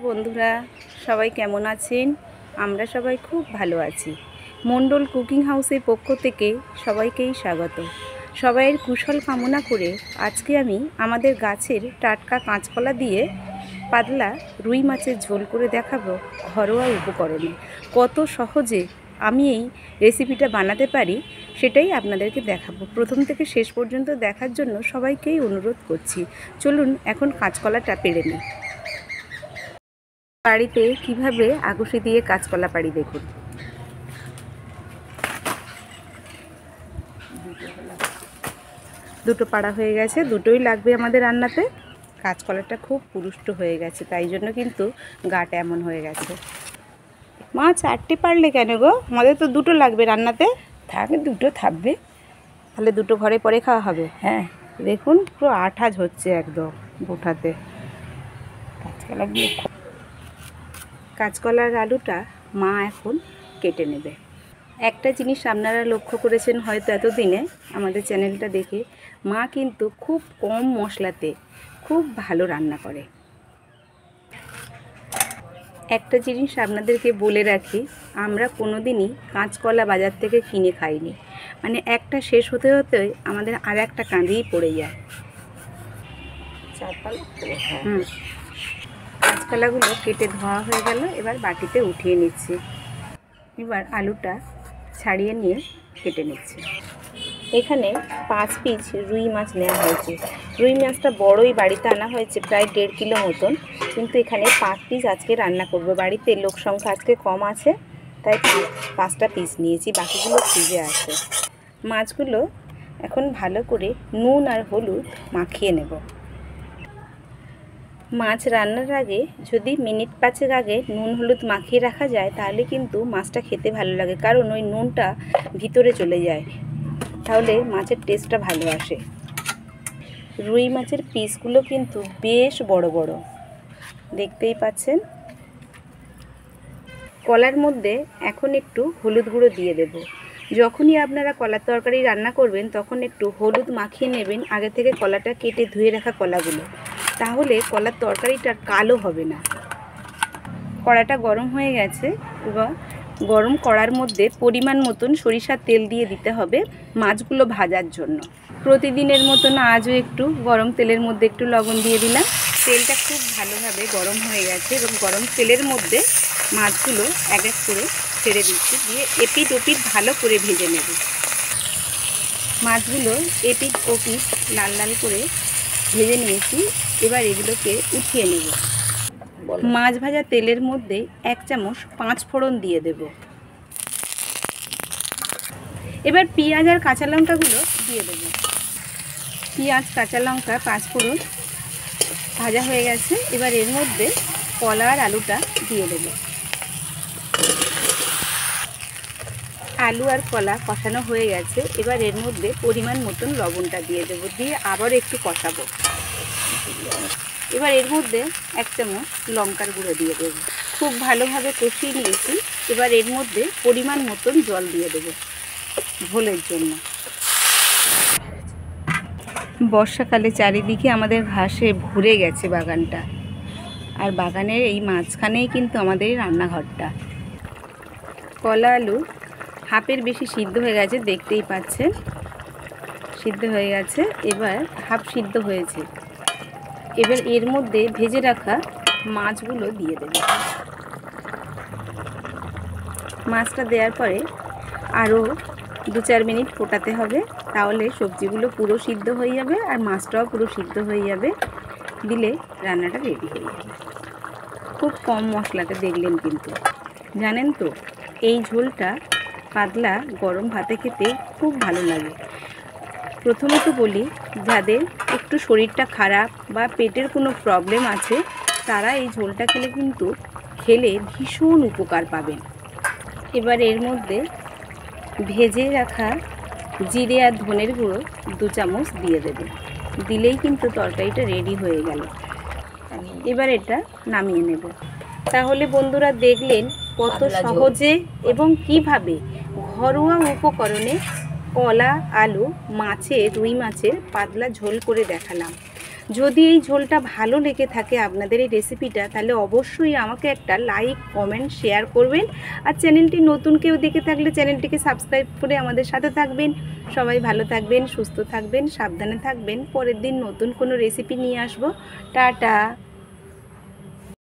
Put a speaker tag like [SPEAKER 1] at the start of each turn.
[SPEAKER 1] বন্ধুরা, সবাই কেমন আছেন? আমরা সবাই খুব ভালো আছি। মণ্ডল কুকিং হাউসের পক্ষ থেকে সবাইকেই স্বাগত। সবাইয়ের কুশল কামনা করে আজকে আমি আমাদের গাছের টাটকা কাঁচকলা দিয়ে পাতলা রুই মাছের ঝোল করে দেখাবো ঘরোয়া উপকরণে। কত সহজে আমি এই রেসিপিটা বানাতে পারি সেটাই আপনাদেরকে দেখাবো। প্রথম থেকে শেষ পর্যন্ত দেখার জন্য সবাইকেই অনুরোধ করছি। চলুন এখন কাঁচকলাটা পেড়ে নিই। বাড়িতে কিভাবে আগুশি দিয়ে কাঁচকলা পাড়ি দেখুন। দুটো পাড়া হয়ে গেছে, দুটোই লাগবে আমাদের রান্নাতে। কাঁচকলাটা খুব পুরুষ্ট হয়ে গেছে, তাই জন্য কিন্তু গাটা এমন হয়ে গেছে। মা চারটে পারলে কেন গো? আমাদের তো দুটো লাগবে রান্নাতে।
[SPEAKER 2] থাকে দুটো থাকবে,
[SPEAKER 1] তাহলে দুটো ঘরে পরে খাওয়া হবে।
[SPEAKER 2] হ্যাঁ।
[SPEAKER 1] দেখুন পুরো আঠাজ হচ্ছে একদম বোটাতে।
[SPEAKER 2] কাঁচকলা দিয়ে
[SPEAKER 1] কাঁচকলার আলুটা মা এখন কেটে নেবে। একটা জিনিস আপনারা লক্ষ্য করেছেন হয়তো এতদিনে আমাদের চ্যানেলটা দেখে, মা কিন্তু খুব কম মশলাতে খুব ভালো রান্না করে। একটা জিনিস আপনাদেরকে বলে রাখি, আমরা কোনো দিনই কাঁচকলা বাজার থেকে কিনে খাইনি। মানে একটা শেষ হতে হতে আমাদের আর একটা কাঁধেই পড়ে যায়। কাঁচকলাগুলো কেটে ধোয়া হয়ে গেল, এবার বাটিতে উঠিয়ে নিচ্ছি। এবার আলুটা ছাড়িয়ে নিয়ে কেটে নিচ্ছি। এখানে 5 পিস রুই মাছ নেওয়া হয়েছে। রুই মাছটা বড়ই বাড়িতে আনা হয়েছে, প্রায় 1.5 কিলো মতন, কিন্তু এখানে 5 পিস আজকে রান্না করব। বাড়িতে লোক সংখ্যা আজকে কম আছে, তাই 5টা পিস নিয়েছি, বাকিগুলো ফ্রিজে আছে। মাছগুলো এখন ভালো করে নুন আর হলুদ মাখিয়ে নেব। মাছ রান্নার আগে যদি মিনিট 5 আগে নুন হলুদ মাখিয়ে রাখা যায় তাহলে কিন্তু মাছটা খেতে ভালো লাগে, কারণ ওই নুনটা ভিতরে চলে যায়, তাহলে মাছের টেস্টটা ভালো আসে। রুই মাছের পিসগুলো কিন্তু বেশ বড় বড়, দেখতেই পাচ্ছেন। কলার মধ্যে এখন একটু হলুদ গুঁড়ো দিয়ে দেব। যখনই আপনারা কলার তরকারি রান্না করবেন তখন একটু হলুদ মাখিয়ে নেবেন আগে থেকে কলাটা কেটে ধুয়ে রাখা কলাগুলো, তাহলে কলার তরকারিটা কালো হবে না। কড়াটা গরম হয়ে গেছে, এবার গরম কড়ার মধ্যে পরিমাণ মতন সরিষার তেল দিয়ে দিতে হবে মাছগুলো ভাজার জন্য। প্রতিদিনের মতন আজও একটু গরম তেলের মধ্যে একটু লবণ দিয়ে দিলাম। তেলটা খুব ভালোভাবে গরম হয়ে গেছে এবং গরম তেলের মধ্যে মাছগুলো এক এক করে ছেড়ে দিচ্ছি, দিয়ে এপিট ওপিট ভালো করে ভেজে নেব। মাছগুলো এপিট ওপিট লাল লাল করে ভেজে নিয়েছি, এবার এগুলোকে উঠিয়ে নেব। মাছ ভাজা তেলের মধ্যে 1 চামচ 5 ফোড়ন দিয়ে দেব। এবার পেঁয়াজ আর কাঁচা লঙ্কাগুলো দিয়ে দেব। পেঁয়াজ কাঁচা লঙ্কা 5 ফোড়ন ভাজা হয়ে গেছে, এবার এর মধ্যে কলা আর আলুটা দিয়ে দেব। আলু আর কলা কষানো হয়ে গেছে, এবার এর মধ্যে পরিমাণ মতন লবণটা দিয়ে দেব, দিয়ে আবার একটু কষাবো। এবার এর মধ্যে 1 চামচ লঙ্কার গুঁড়ো দিয়ে দেব। খুব ভালোভাবে কষিয়ে নিয়েছি, এবার এর মধ্যে পরিমাণ মতন জল দিয়ে দেব ঝোলের জন্য। বর্ষাকালে চারিদিকে আমাদের ঘাসে ভরে গেছে বাগানটা, আর বাগানের এই মাঝখানেই কিন্তু আমাদের রান্নাঘরটা। কলা আলু হাফের বেশি সিদ্ধ হয়ে গেছে, দেখতেই পাচ্ছেন সিদ্ধ হয়ে গেছে। এবার হাফ সিদ্ধ হয়েছে, এবার এর মধ্যে ভেজে রাখা মাছগুলো দিয়ে দেব। মাছটা দেওয়ার পরে আরও 2-4 মিনিট ফোটাতে হবে, তাহলে সবজিগুলো পুরো সিদ্ধ হয়ে যাবে আর মাছটাও পুরো সিদ্ধ হয়ে যাবে। দিলে রান্নাটা রেডি হয়ে যাবে। খুব কম মশলাতে দেখলেন, কিন্তু জানেন তো এই ঝোলটা পাতলা গরম ভাতে খেতে খুব ভালো লাগে। প্রথমত বলি, যাদের একটু শরীরটা খারাপ বা পেটের কোনো প্রবলেম আছে তারা এই ঝোলটা খেলে ভীষণ উপকার পাবেন। এবার এর মধ্যে ভেজে রাখা জিরে আর ধনের গুঁড়ো 2 চামচ দিয়ে দেবে, দিলেই কিন্তু তরকারিটা রেডি হয়ে গেল। এবার এটা নামিয়ে নেব। তাহলে বন্ধুরা দেখলেন কত সহজে এবং কিভাবে ঘরোয়া উপকরণে কলা আলু রুই মাছের পাতলা ঝোল করে দেখালাম। যদি এই ঝোলটা ভালো লেগে থাকে আপনাদের এই রেসিপিটা, তাহলে অবশ্যই আমাকে একটা লাইক, কমেন্ট, শেয়ার করবেন। আর চ্যানেলটি নতুন কেউ দেখে থাকলে চ্যানেলটিকে সাবস্ক্রাইব করে আমাদের সাথে থাকবেন। সবাই ভালো থাকবেন, সুস্থ থাকবেন, সাবধানে থাকবেন। পরের দিন নতুন কোনো রেসিপি নিয়ে আসবো। টাটা।